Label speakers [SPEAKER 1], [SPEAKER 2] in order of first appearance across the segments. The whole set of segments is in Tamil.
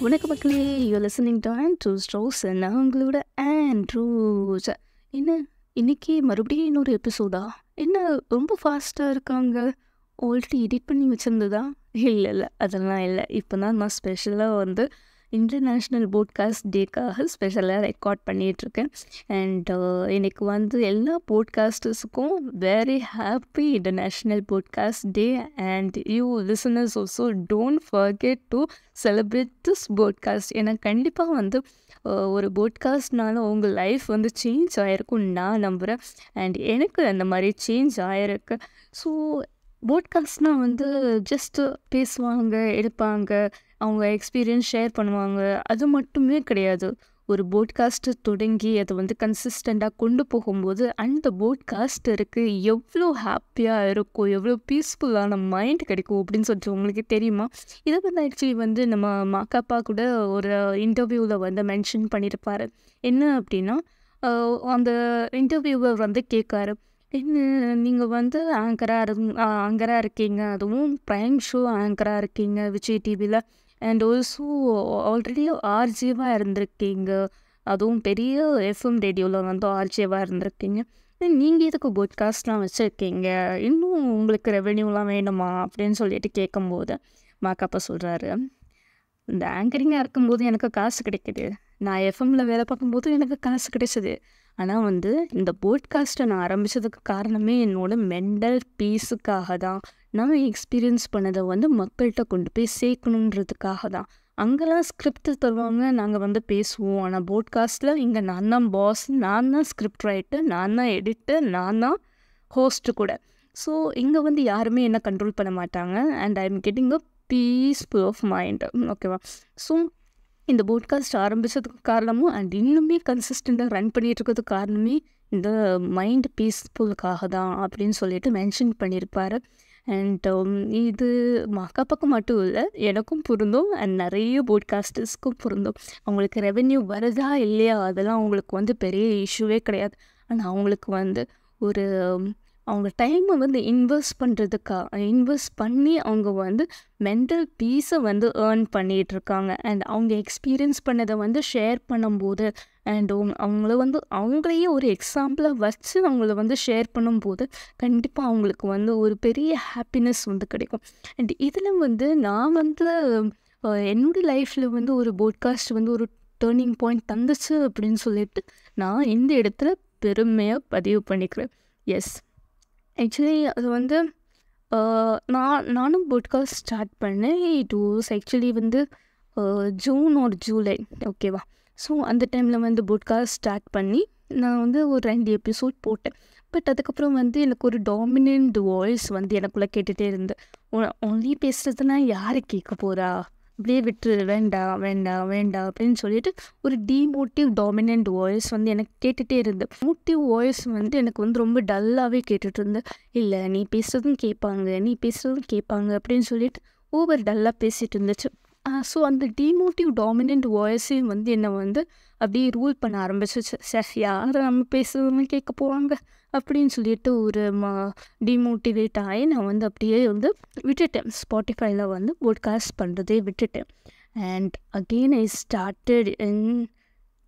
[SPEAKER 1] வணக்க மக்களே, you listening to Andrews rose. நான் உங்களோட ஆண்ட்ரூஸ். என்ன இன்னைக்கு மறுபடியும் இன்னொரு எபிசோடா? என்ன ரொம்ப ஃபாஸ்ட்டாக இருக்காங்க? ஆல்ரெடி எடிட் பண்ணி வச்சுருந்ததா? இல்லை அதெல்லாம் இல்லை. இப்போ தான் நான் ஸ்பெஷலாக இன்டர்நேஷ்னல் போட்காஸ்ட் டேக்காக ஸ்பெஷலாக ரெக்கார்ட் பண்ணிகிட்ருக்கேன். அண்ட் எனக்கு எல்லா போட்காஸ்டர்ஸுக்கும் very happy international podcast day. And you listeners also don't forget to celebrate this podcast. ஏன்னா கண்டிப்பாக ஒரு போட்காஸ்ட்னால உங்கள் லைஃப் சேஞ்ச் ஆகிருக்குன்னு நான் நம்புகிறேன். அண்ட் எனக்கு அந்த மாதிரி சேஞ்ச் ஆகிருக்கு. ஸோ போட்காஸ்ட்னால் ஜஸ்ட்டு பேசுவாங்க, எடுப்பாங்க, அவங்க எக்ஸ்பீரியன்ஸ் ஷேர் பண்ணுவாங்க, அது மட்டுமே கிடையாது. ஒரு போட்காஸ்ட்டு தொடங்கி அதை கன்சிஸ்டண்ட்டாக கொண்டு போகும்போது அந்த போட்காஸ்டருக்கு எவ்வளோ ஹாப்பியாக இருக்கும், எவ்வளோ பீஸ்ஃபுல்லான மைண்ட் கிடைக்கும் அப்படின்னு சொல்லிட்டு உங்களுக்கு தெரியுமா? இதை ஆக்சுவலி நம்ம மாக்காப்பா கூட ஒரு இன்டர்வியூவில் மென்ஷன் பண்ணியிருப்பார். என்ன அப்படின்னா, அந்த இன்டர்வியூவர் கேட்காரு, என்ன நீங்கள் ஆங்கராக இருக்கீங்க, அதுவும் ப்ரைம் ஷோ ஆங்கராக இருக்கீங்க விஜய் டிவியில். அண்ட் ஆல்சோ ஆல்ரெடி ஆர்ஜேவாக இருந்திருக்கீங்க, அதுவும் பெரிய எஃப்எம் ரேடியோவில் ஆர்ஜேவாக இருந்திருக்கீங்க. நீங்கள் எதுக்கு போட்காஸ்ட்லாம் வச்சுருக்கீங்க, இன்னும் உங்களுக்கு ரெவென்யூலாம் வேணுமா அப்படின்னு சொல்லிட்டு கேட்கும்போது மாக்காப்பா சொல்கிறாரு, இந்த ஆங்கரிங்காக இருக்கும்போது எனக்கு காசு கிடைக்கிது, நான் எஃப்எம்மில் வேலை பார்க்கும்போது எனக்கு காசு கிடைச்சிது. ஆனால் இந்த போட்காஸ்ட்டை நான் ஆரம்பித்ததுக்கு காரணமே என்னோட மென்டல் பீஸுக்காக தான். நான் எக்ஸ்பீரியன்ஸ் பண்ணதை மக்கள்கிட்ட கொண்டு போய் சேர்க்கணுன்றதுக்காக தான். அங்கெல்லாம் ஸ்கிரிப்ட் தருவாங்க, நாங்கள் பேசுவோம். ஆனால் போட்காஸ்ட்டில் இங்கே நான் தான் பாஸ், நான் தான் ஸ்கிரிப்ட் ரைட்டர், நான் தான் எடிட்டர், நான் தான் ஹோஸ்ட்டு கூட. ஸோ இங்கே யாருமே என்ன கண்ட்ரோல் பண்ண மாட்டாங்க. And I am getting a peaceful of mind. ஓகேவா? ஸோ இந்த போட்காஸ்ட் ஆரம்பித்ததுக்கு காரணமும் அண்ட் இன்னுமே கன்சிஸ்டண்ட்டாக ரன் பண்ணிகிட்ருக்கிறதுக்கு காரணமே இந்த மைண்ட் பீஸ்ஃபுல்லுக்காக தான் அப்படின்னு சொல்லிட்டு மென்ஷன் பண்ணியிருப்பார். அண்ட் இது மாக்காப்பாக்கும் மட்டும் இல்லை, எனக்கும் பொருந்தும் அண்ட் நிறைய போட்காஸ்டர்ஸ்க்கும் பொருந்தும். அவங்களுக்கு ரெவென்யூ வருதா இல்லையா அதெல்லாம் அவங்களுக்கு பெரிய இஷ்யூவே கிடையாது. ஆனால் அவங்களுக்கு ஒரு அவங்க டைமை இன்வெஸ்ட் பண்ணி அவங்க மென்டல் பீஸை ஏர்ன் பண்ணிகிட்ருக்காங்க. அண்ட் அவங்க எக்ஸ்பீரியன்ஸ் பண்ணதை ஷேர் பண்ணும்போது அண்ட் அவங்கள அவங்களையே ஒரு எக்ஸாம்பிளாக வச்சு அவங்கள ஷேர் பண்ணும்போது கண்டிப்பாக அவங்களுக்கு ஒரு பெரிய ஹாப்பினஸ் கிடைக்கும். அண்ட் இதில் நான் என்னோடய லைஃப்பில் ஒரு போட்காஸ்ட் ஒரு டேர்னிங் பாயிண்ட் தந்துச்சு அப்படின்னு சொல்லிட்டு நான் இந்த இடத்துல பெருமையாக பதிவு பண்ணிக்கிறேன். எஸ், ஆக்சுவலி அது நானும் போட்காஸ்ட் ஸ்டார்ட் பண்ணேன். It was actually June R July. ஓகேவா? ஸோ அந்த டைமில் போட்காஸ்ட் ஸ்டார்ட் பண்ணி நான் ஒரு 2 எபிசோட் போட்டேன். பட் அதுக்கப்புறம் எனக்கு ஒரு டாமினன்ட் வாய்ஸ் எனக்குள்ளே கேட்டுகிட்டே இருந்து, ஒன்லி பேசுகிறதுனா யாரை கேட்க போகிறா, அப்படியே விட்டுரு, வேண்டாம் வேண்டாம் வேண்டாம் அப்படின்னு சொல்லிட்டு ஒரு டிமோட்டிவ் டாமினன்ட் வாய்ஸ் எனக்கு கேட்டுகிட்டே இருந்து. மோட்டிவ் வாய்ஸ் எனக்கு ரொம்ப டல்லாகவே கேட்டுட்டு இருந்து, இல்லை நீ பேசுகிறதும் கேட்பாங்க அப்படின்னு சொல்லிட்டு ஓவர் டல்லாக பேசிகிட்டு இருந்துச்சு. ஸோ அந்த டிமோட்டிவ் டாமினன்ட் வாய்ஸையும் என்னை அப்படியே ரூல் பண்ண ஆரம்பிச்சிச்சு. சார், யாரை நம்ம பேசுகிறதுன்னு கேட்க போகிறாங்க அப்படின்னு சொல்லிட்டு ஒரு டிமோட்டிவேட் ஆகி நான் அப்படியே விட்டுட்டேன். ஸ்பாட்டிஃபைல போட்காஸ்ட் பண்ணுறதே விட்டுட்டேன். And again I started in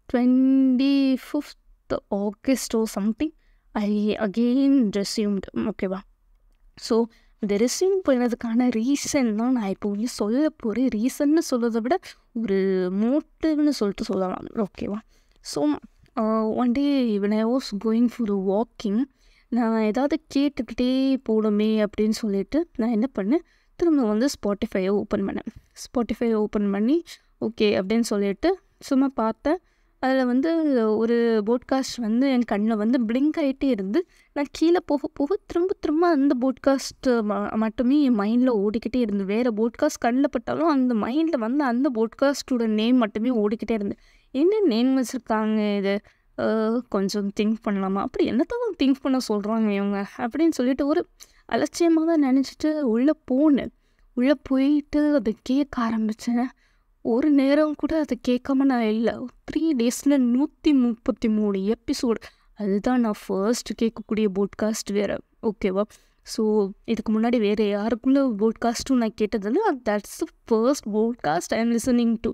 [SPEAKER 1] 25th August or something. I again resumed. ஓகேவா? ஸோ இந்த ரெஸ்யூம் பண்ணதுக்கான ரீசன் தான் நான் இப்போ சொல்ல போகிறேன். ரீசன்னு சொல்கிறத விட ஒரு மோட்டிவ்னு சொல்லிட்டு சொல்லலாம். ஓகேவா? So one day when I was going for a walking, நான் ஏதாவது கேட்டுக்கிட்டே போகணுமே அப்படின்னு சொல்லிட்டு நான் என்ன பண்ணேன், திரும்ப ஸ்பாட்டிஃபையை ஓப்பன் பண்ணி ஓகே அப்படின்னு சொல்லிட்டு சும்மா பார்த்தேன். அதில் ஒரு போட்காஸ்ட் என் கண்ணில் பிளிங்க் ஆகிட்டே இருந்து, நான் கீழே போக திரும்ப அந்த போட்காஸ்ட் மட்டுமே என் மைண்டில் ஓடிக்கிட்டே இருந்து. வேறு போட்காஸ்ட் கண்ணில் பட்டாலும் அந்த மைண்டில் அந்த போட்காஸ்ட்டோட நேம் மட்டுமே ஓடிக்கிட்டே இருந்து. என்ன நேம் வச்சுருக்காங்க இது, கொஞ்சம் திங்க் பண்ணலாமா, அப்படி என்னத்தான் திங்க் பண்ண சொல்கிறாங்க இவங்க அப்படின்னு சொல்லிட்டு ஒரு அலட்சியமாக தான் நினச்சிட்டு உள்ளே போயிட்டு அதை கேட்க ஆரம்பித்தேன். ஒரு நேரம் கூட அதை கேட்காம நான் இல்லை. 3 daysல 133 எபிசோடு. அதுதான் நான் ஃபர்ஸ்ட் கேட்கக்கூடிய போட்காஸ்ட் வேறு. ஓகேவா? ஸோ இதுக்கு முன்னாடி வேறு யாருக்குள்ள போட்காஸ்ட்டும் நான் கேட்டதில்லை. That's the first podcast I am listening to.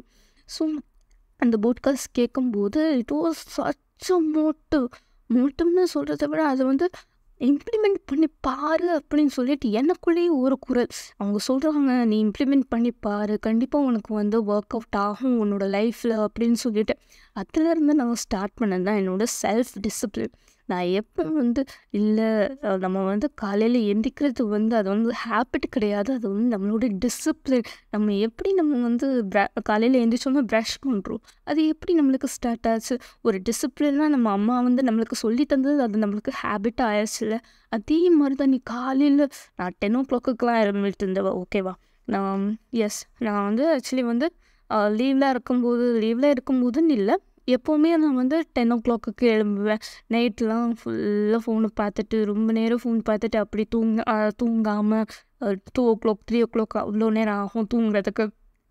[SPEAKER 1] So அந்த பாட்காஸ்ட் கேட்கும்போது இட் வாஸ் சச் அ மோட்டிவ்னு சொல்கிறத விட அதை வந்து இம்ப்ளிமெண்ட் பண்ணி பாரு அப்படின்னு சொல்லிட்டு எனக்குள்ளேயே ஒரு குரல் அவங்க சொல்கிறாங்க, நீ இம்ப்ளிமெண்ட் பண்ணி பாரு, கண்டிப்பாக உனக்கு வந்து ஒர்க் அவுட் ஆகும் உன்னோட லைஃப்பில் அப்படின்னு சொல்லிட்டு அதுலேருந்து நான் ஸ்டார்ட் பண்ணது தான் என்னோட செல்ஃப் டிசிப்ளின். நான் எப்போ வந்து இல்லை நம்ம வந்து காலையில் எந்திரிக்கிறது வந்து அது வந்து ஹேபிட் கிடையாது, அது வந்து நம்மளோட டிசிப்ளின். நம்ம எப்படி நம்ம வந்து காலையில் எந்திரிச்சோன்னா ப்ரஷ் பண்ணுறோம், அது எப்படி நம்மளுக்கு ஸ்டார்ட் ஆச்சு? ஒரு டிசிப்ளினாக நம்ம அம்மா வந்து நம்மளுக்கு சொல்லி தந்தது அது நம்மளுக்கு ஹேபிட் ஆயிடுச்சுல்ல. அதே மாதிரி தான் நீ காலையில் நான் 10 o'clock எழும்பிட்டு இருந்தேன். ஓகேவா, நான் வந்து ஆக்சுவலி வந்து லீவில் இருக்கும்போதுன்னு இல்லை, எப்போவுமே நான் வந்து 10 o'clock எழும்புவேன். நைட்லாம் ஃபுல்லாக ஃபோனை பார்த்துட்டு ரொம்ப நேரம் ஃபோன் பார்த்துட்டு அப்படி தூங்காமல் 2 o'clock 3 o'clock அவ்வளோ நேரம் ஆகும் தூங்குறதுக்கு.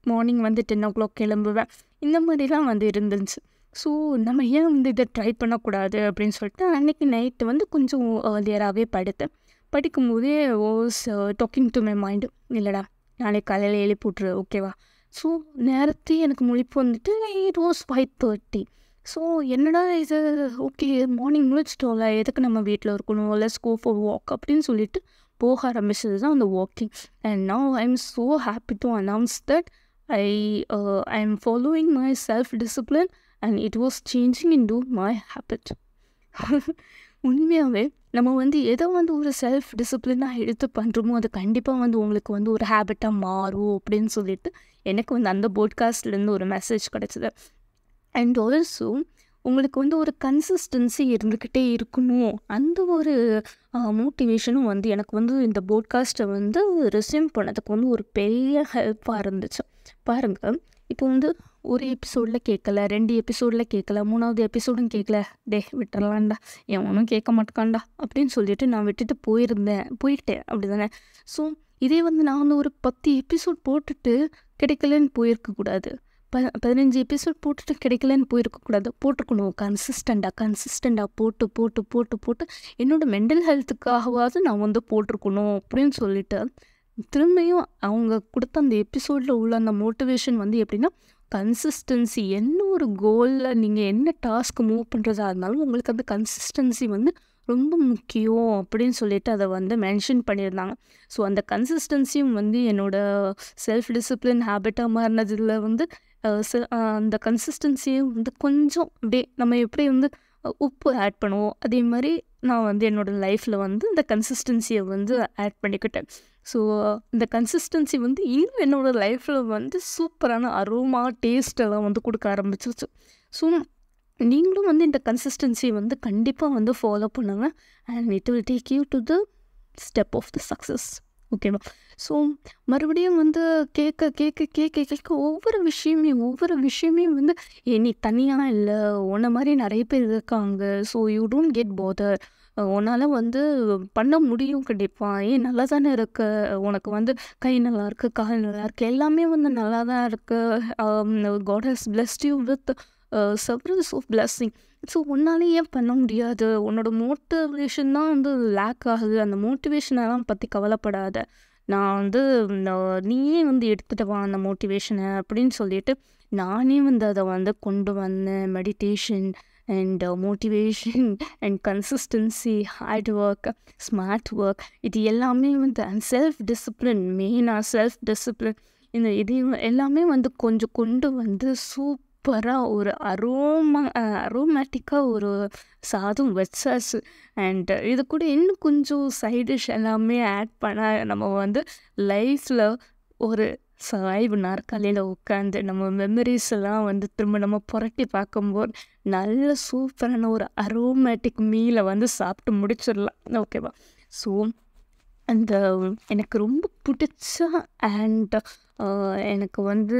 [SPEAKER 1] மார்னிங் வந்து 10 o'clock எழும்புவேன். இந்த மாதிரிலாம் வந்து இருந்துச்சு. ஸோ நம்ம ஏன் வந்து இதை ட்ரை பண்ணக்கூடாது அப்படின்னு சொல்லிட்டு அன்றைக்கி நைட்டு வந்து கொஞ்சம் ஏர்லியராகவே படுத்தேன். படிக்கும்போதே was talking to my mind, இல்லைடா நாளைக்கு காலையில் எழுப்பிவிட்ரு, ஓகேவா. ஸோ நேரத்தை எனக்கு முழிப்பு வந்துட்டு இட் வாஸ் 5:30. ஸோ என்னடா இது, ஓகே மார்னிங் முழிச்சிட்டோம்ல, எதுக்கு நம்ம வீட்டில் இருக்கணும், லெட்ஸ் கோ ஃபார் வாக் அப்படின்னு சொல்லிட்டு போக ஆரம்பிச்சது தான் அந்த walking. And now I am so happy to announce that I am following my self discipline and it was changing in to my habit. உண்மையாகவே நம்ம வந்து எதை வந்து ஒரு செல்ஃப் டிசிப்ளினாக எடுத்து பண்ணுறோமோ அது கண்டிப்பாக வந்து உங்களுக்கு வந்து ஒரு ஹேபிட்டாக மாறும் அப்படின்னு சொல்லிட்டு எனக்கு வந்து அந்த போட்காஸ்ட்லேருந்து ஒரு மெசேஜ் கிடச்சிது. அண்ட் ஆல்சோ உங்களுக்கு வந்து ஒரு கன்சிஸ்டன்சி இருந்துக்கிட்டே இருக்கணும், அந்த ஒரு மோட்டிவேஷனும் வந்து எனக்கு வந்து இந்த போட்காஸ்ட்டை வந்து ரிசீவ் பண்ணதுக்கு வந்து ஒரு பெரிய ஹெல்ப்பாக இருந்துச்சு. பாருங்கள், இப்போ வந்து ஒரு எபிசோடில் கேட்கல, 2 எபிசோடில் கேட்கல, 3வது எபிசோடும் கேட்கல, விட்டுறலாம்டா, எவனும் கேட்க மாட்டேக்காண்டா அப்படின்னு சொல்லிட்டு நான் விட்டுட்டு போயிட்டேன் அப்படி தானே. ஸோ இதே வந்து நான் வந்து ஒரு 10 எபிசோட் போட்டுட்டு கிடைக்கலன்னு போயிருக்கக்கூடாது, 15 எபிசோட் போட்டுட்டு கிடைக்கலன்னு போயிருக்கக்கூடாது, போட்டிருக்கணும். கன்சிஸ்டண்டாக போட்டு என்னோட மென்டல் ஹெல்த்துக்காகவாவது நான் வந்து போட்டிருக்கணும் அப்படின்னு சொல்லிட்டு திரும்பியும் அவங்க கொடுத்த அந்த எபிசோடில் உள்ள அந்த மோட்டிவேஷன் வந்து எப்படின்னா, கன்சிஸ்டன்சி. என்ன ஒரு கோலில் நீங்கள் என்ன டாஸ்க் மூவ் பண்ணுறதா இருந்தாலும் உங்களுக்கு அந்த கன்சிஸ்டன்சி வந்து ரொம்ப முக்கியம் அப்படின்னு சொல்லிட்டு அதை வந்து மென்ஷன் பண்ணியிருந்தாங்க. ஸோ அந்த கன்சிஸ்டன்சியும் வந்து என்னோடய செல்ஃப் டிசிப்ளின் ஹேபிட்டாக மாறினதில் வந்து அந்த கன்சிஸ்டன்சியும் வந்து கொஞ்சம் அப்படியே நம்ம எப்படி வந்து உப்பு ஆட் பண்ணுவோம், அதே மாதிரி நான் வந்து என்னோடய லைஃப்பில் வந்து இந்த கன்சிஸ்டன்சியை வந்து ஆட் பண்ணிக்கிட்டேன். ஸோ இந்த கன்சிஸ்டன்சி வந்து இன்னும் என்னோடய லைஃப்பில் வந்து சூப்பரான அரோமா டேஸ்ட்டெல்லாம் வந்து கொடுக்க ஆரம்பிச்சிருச்சு. ஸோ நீங்களும் வந்து இந்த கன்சிஸ்டன்சி வந்து கண்டிப்பாக வந்து ஃபாலோ பண்ணுங்க and it will take you to the step of the success. ஓகேவா. ஸோ மறுபடியும் வந்து கேட்க ஒவ்வொரு விஷயமே வந்து நீ தனியாக இல்லை, உன்ன மாதிரி நிறைய பேர் இருக்காங்க, so you don't get bother, உன்னால் வந்து பண்ண முடியும் கண்டிப்பாக, நல்லா தானே இருக்க, உனக்கு வந்து கை நல்லா இருக்குது, கால் நல்லா இருக்குது, எல்லாமே வந்து நல்லா தான் இருக்குது, God has blessed you with several of blessing. So உன்னாலே ஏன் பண்ண முடியாது, உன்னோட மோட்டிவேஷன் தான் வந்து லேக் ஆகுது, அந்த மோட்டிவேஷனெல்லாம் பற்றி கவலைப்படாத, நான் வந்து நீயே வந்து எடுத்துகிட்டு வா அந்த மோட்டிவேஷனை அப்படின்னு சொல்லிட்டு நானே வந்து அதை வந்து கொண்டு வந்தேன். Meditation and motivation and consistency, hard work, smart work, இது எல்லாமே வந்து அண்ட் செல்ஃப் டிசிப்ளின், மெயினாக செல்ஃப் டிசிப்ளின், இது எல்லாமே வந்து கொஞ்சம் கொண்டு வந்து சூப்பராக ஒரு அரோமேட்டிக்காக ஒரு சாதம் வச்சாச்சு. அண்ட் இது கூட இன்னும் கொஞ்சம் சைடிஷ் எல்லாமே ஆட் பண்ண நம்ம வந்து லைஃப்பில் ஒரு சாய்வு நாற்காலியில் உட்காந்து நம்ம மெமரிஸ் எல்லாம் வந்து திரும்ப நம்ம புரட்டி பார்க்கும்போது நல்ல சூப்பரான ஒரு அரோமேட்டிக் மீலை வந்து சாப்பிட்டு முடிச்சிடலாம். ஓகேவா. ஸோ அந்த எனக்கு ரொம்ப பிடிச்ச அண்ட் எனக்கு வந்து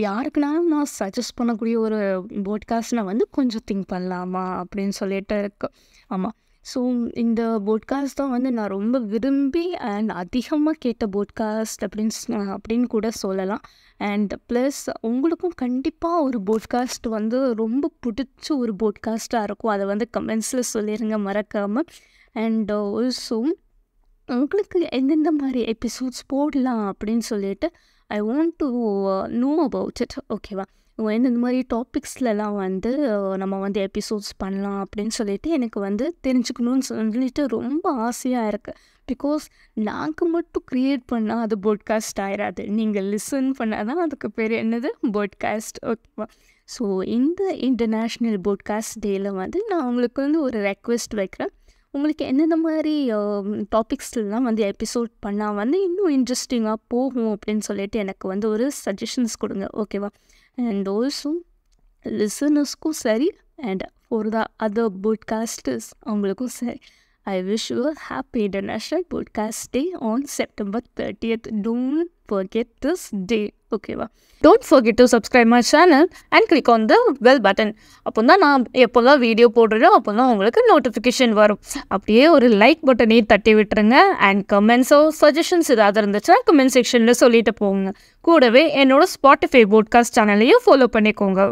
[SPEAKER 1] யாருக்குனாலும் நான் சஜஸ்ட் பண்ணக்கூடிய ஒரு போட்காஸ்ட் நான் வந்து கொஞ்சம் திங்க் பண்ணலாமா அப்படின்னு சொல்லிட்டு இருக்கு. ஆமாம். ஸோ இந்த போட்காஸ்ட் தான் வந்து நான் ரொம்ப விரும்பி அண்ட் அதிகமாக கேட்ட போட்காஸ்ட் அப்படின்னு கூட சொல்லலாம். அண்ட் ப்ளஸ் உங்களுக்கும் கண்டிப்பாக ஒரு போட்காஸ்ட் வந்து ரொம்ப பிடிச்ச ஒரு போட்காஸ்ட்டாக இருக்கும், அதை வந்து கமெண்ட்ஸில் சொல்லிடுங்க மறக்காமல். அண்ட் ஆல்சோ உங்களுக்கு எந்தெந்த மாதிரி எபிசோட்ஸ் போடலாம் அப்படின்னு சொல்லிட்டு I want to know about it. ஓகேவா? இந்த மாதிரி டாபிக்ஸ்லலாம் வந்து நம்ம வந்து எபிசோட்ஸ் பண்ணலாம் அப்படின்னு சொல்லிட்டு எனக்கு வந்து தெரிஞ்சுக்கணும்னு சொல்லிட்டு ரொம்ப ஆசையாக இருக்குது. பிகாஸ் நாங்கள் மட்டும் க்ரியேட் பண்ணால் அது பாட்காஸ்ட் ஆயிடாது. நீங்கள் லிசன் பண்ணால் தான் அதுக்கு பேர் என்னது, பாட்காஸ்ட். ஓகேவா? ஸோ இந்த இன்டர்நேஷ்னல் பாட்காஸ்ட் டேயில் வந்து நான் உங்களுக்கு வந்து ஒரு ரெக்வெஸ்ட் வைக்கிறேன். உங்களுக்கு எந்தெந்த மாதிரி டாபிக்ஸ்லாம் வந்து எபிசோட் பண்ணால் வந்து இன்னும் இன்ட்ரெஸ்டிங்காக போகும் அப்படின்னு சொல்லிட்டு எனக்கு வந்து ஒரு சஜஷன்ஸ் கொடுங்க. ஓகேவா? அண்ட் ஆல்சோ லிசனர்ஸ்க்கும் சரி and for the other podcasters அவங்களுக்கும் சரி, I wish you a happy International Podcast Day on September 30th. Don't forget this day. Okay, va? Don't forget to subscribe my channel and click on the bell button. அப்போ தான் நான் எப்போல்லாம் வீடியோ போடுறேனோ அப்போ தான் உங்களுக்கு நோட்டிஃபிகேஷன் வரும். அப்படியே ஒரு லைக் பட்டனையும் தட்டி விட்டுருங்க. அண்ட் கமெண்ட்ஸோ சஜஷன்ஸ் ஏதாவது இருந்துச்சுன்னா கமெண்ட் செக்ஷனில் சொல்லிட்டு போங்க. கூடவே என்னோட ஸ்பாட்டிஃபை பாட்காஸ்ட் சேனலையும் ஃபாலோ பண்ணிக்கோங்க.